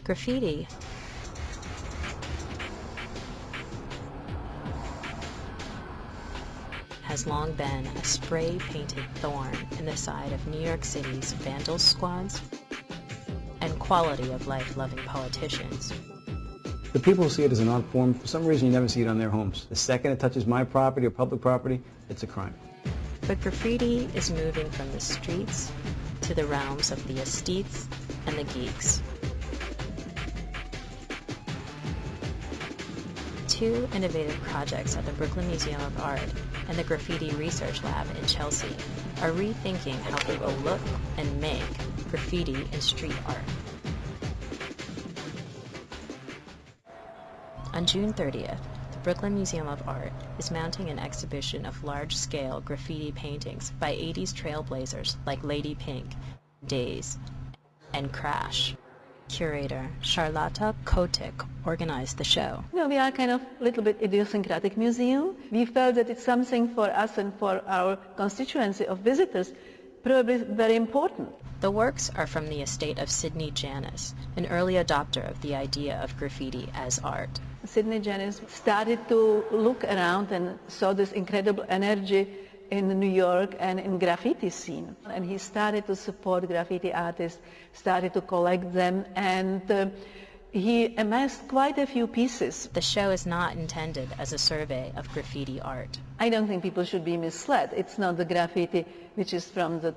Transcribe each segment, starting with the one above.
Graffiti has long been a spray-painted thorn in the side of New York City's vandal squads and quality-of-life-loving politicians. The people who see it as an art form, for some reason you never see it on their homes. The second it touches my property or public property, it's a crime. But graffiti is moving from the streets to the realms of the aesthetes and the geeks. Two innovative projects at the Brooklyn Museum of Art and the Graffiti Research Lab in Chelsea are rethinking how people look and make graffiti and street art. On June 30th, the Brooklyn Museum of Art is mounting an exhibition of large-scale graffiti paintings by 80s trailblazers like Lady Pink, Days, and Crash. Curator Charlotta Kotick organized the show. We are kind of a little bit idiosyncratic museum. We felt that it's something for us and for our constituency of visitors probably very important. The works are from the estate of Sidney Janis, an early adopter of the idea of graffiti as art. Sidney Janis started to look around and saw this incredible energy in New York and in graffiti scene. And he started to support graffiti artists, started to collect them, and he amassed quite a few pieces. The show is not intended as a survey of graffiti art. I don't think people should be misled. It's not the graffiti which is from the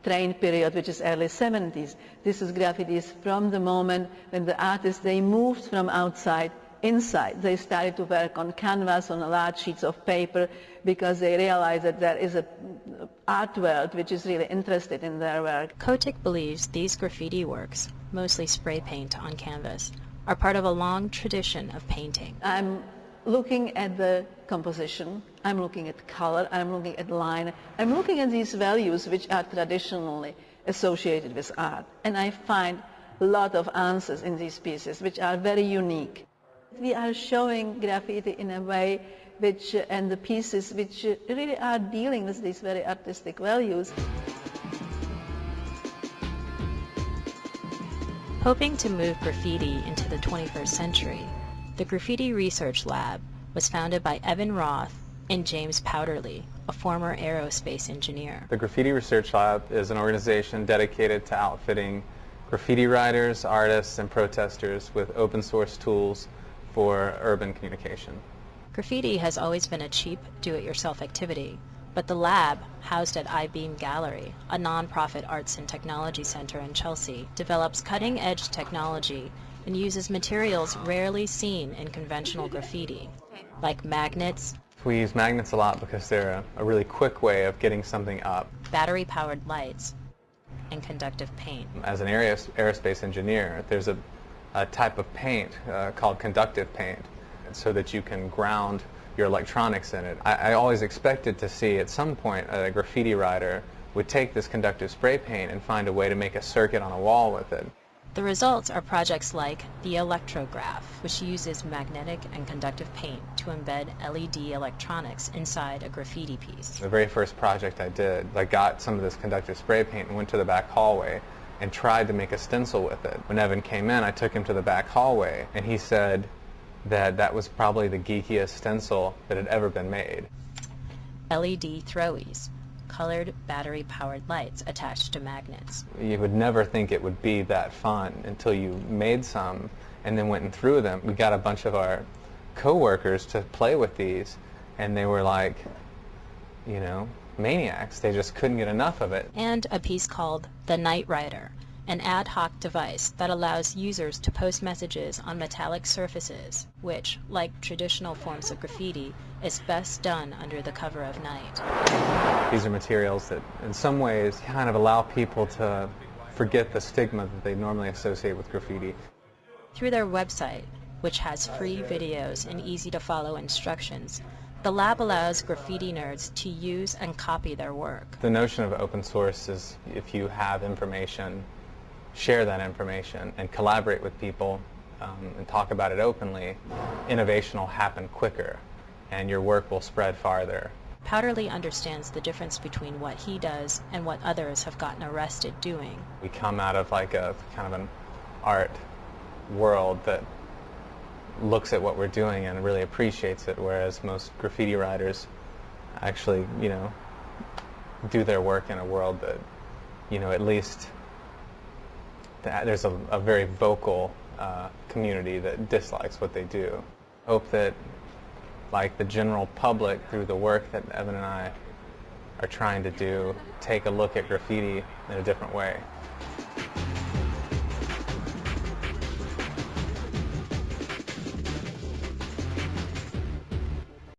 train period, which is early 70s. This is graffitis from the moment when the artists, they moved from outside inside. They started to work on canvas, on large sheets of paper, because they realized that there is an art world which is really interested in their work. Kotick believes these graffiti works, mostly spray paint on canvas, are part of a long tradition of painting. I'm looking at the composition, I'm looking at color, I'm looking at line, I'm looking at these values which are traditionally associated with art. And I find a lot of answers in these pieces which are very unique. We are showing graffiti in a way which, and the pieces which really are dealing with these very artistic values. Hoping to move graffiti into the 21st century, the Graffiti Research Lab was founded by Evan Roth and James Powderly, a former aerospace engineer. The Graffiti Research Lab is an organization dedicated to outfitting graffiti writers, artists, and protesters with open source tools for urban communication. Graffiti has always been a cheap, do-it-yourself activity, but the lab, housed at I-Beam Gallery, a non-profit arts and technology center in Chelsea, develops cutting-edge technology and uses materials rarely seen in conventional graffiti, like magnets. We use magnets a lot because they're a really quick way of getting something up. Battery-powered lights, and conductive paint. As an aerospace engineer, there's a type of paint called conductive paint, so that you can ground your electronics in it. I always expected to see at some point a graffiti writer would take this conductive spray paint and find a way to make a circuit on a wall with it. The results are projects like the Electrograph, which uses magnetic and conductive paint to embed LED electronics inside a graffiti piece. The very first project I did, I got some of this conductive spray paint and went to the back hallway and tried to make a stencil with it. When Evan came in, I took him to the back hallway, and he said that that was probably the geekiest stencil that had ever been made. LED throwies, colored battery-powered lights attached to magnets. You would never think it would be that fun until you made some and then went and threw them. We got a bunch of our co-workers to play with these, and they were like, you know, maniacs. They just couldn't get enough of it. And a piece called The Night Rider, an ad hoc device that allows users to post messages on metallic surfaces, which, like traditional forms of graffiti, is best done under the cover of night. These are materials that, in some ways, kind of allow people to forget the stigma that they normally associate with graffiti. Through their website, which has free videos and easy-to-follow instructions, the lab allows graffiti nerds to use and copy their work. The notion of open source is if you have information, share that information and collaborate with people and talk about it openly, innovation will happen quicker and your work will spread farther. Powderly understands the difference between what he does and what others have gotten arrested doing. We come out of like a kind of an art world that looks at what we're doing and really appreciates it, whereas most graffiti writers actually, do their work in a world that, at least there's a very vocal community that dislikes what they do. Hope that, like, the general public, through the work that Evan and I are trying to do, take a look at graffiti in a different way.